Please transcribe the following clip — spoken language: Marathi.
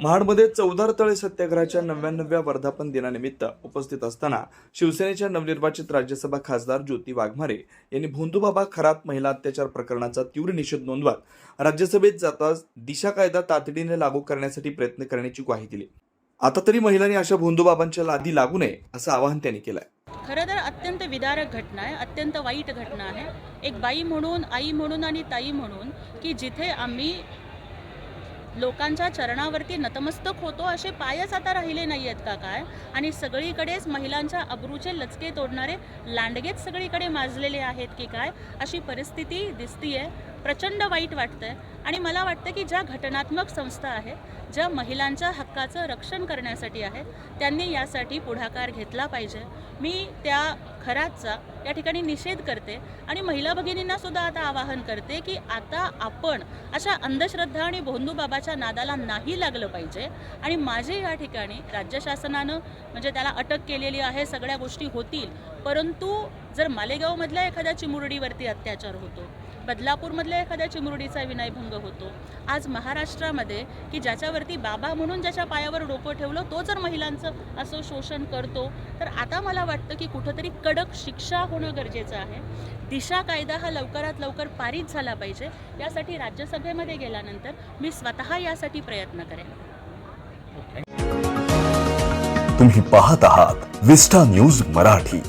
महाडमध्ये चौदार तळे सत्याग्रहाच्या 99व्या वर्धापन दिनानिमित्त उपस्थित असताना शिवसेनेच्या नवनिर्वाचित राज्यसभा खासदार ज्योती वाघमारे यांनी भोंदूबाबा खरात महिला अत्याचार प्रकरणाचा तीव्र निषेध नोंदवत राज्यसभेत जाताच दिशा कायदा तातडीने लागू करण्यासाठी प्रयत्न करण्याची ग्वाही दिली। आता तरी महिलांनी अशा भोंदूबाबांच्या लादी लागू नये असं आवाहन त्यांनी केलंय। खरं तर अत्यंत विदारक घटना आहे, अत्यंत वाईट घटना आहे। एक बाई म्हणून, आई म्हणून आणि ताई म्हणून की जिथे आम्ही लोकांच्या चरणावरती नतमस्तक होतो असे पायच आता राहिले नाही आहेत का काय, आणि सगळीकडेच महिलांच्या अब्रूचे लचके तोडणारे लांडगेच सगळीकडे माजलेले आहेत की काय, अशी परिस्थिती दिसतीये। प्रचंड वाईट वाटतंय आणि मला वाटतं की ज्या घटनात्मक संस्था आहेत, ज्या महिलांच्या हक्काचं रक्षण करण्यासाठी आहेत, त्यांनी यासाठी पुढाकार घेतला पाहिजे। मी त्या खरातचा या ठिकाणी निषेध करते आणि महिला भगिनींना सुद्धा आता आवाहन करते की आता आपण अशा अंधश्रद्धा आणि भोंदूबाबाच्या नादाला नाही लागलं पाहिजे। आणि माझे या ठिकाणी राज्य शासनानं म्हणजे त्याला अटक केलेली आहे, सगळ्या गोष्टी होतील, परंतु जर मालेगावमधल्या एखाद्या चिमुरडीवरती अत्याचार होतो, बदलापूरमधल्या एखाद्या चिमुरडीचा विनयभंग होतो, आज महाराष्ट्रामध्ये की ज्याच्यावरती बाबा म्हणून ज्याच्या पायावर डोकं ठेवलं तो जर महिलांचं असं शोषण करतो, तर आता मला वाटतं की कुठंतरी कडक शिक्षा होणं गरजेचं आहे। दिशा कायदा हा लवकरात लवकर पारित झाला पाहिजे। यासाठी राज्यसभेमध्ये गेल्यानंतर मी स्वतः यासाठी प्रयत्न करेन। तुम्ही पाहत आहात विस्टा न्यूज मराठी।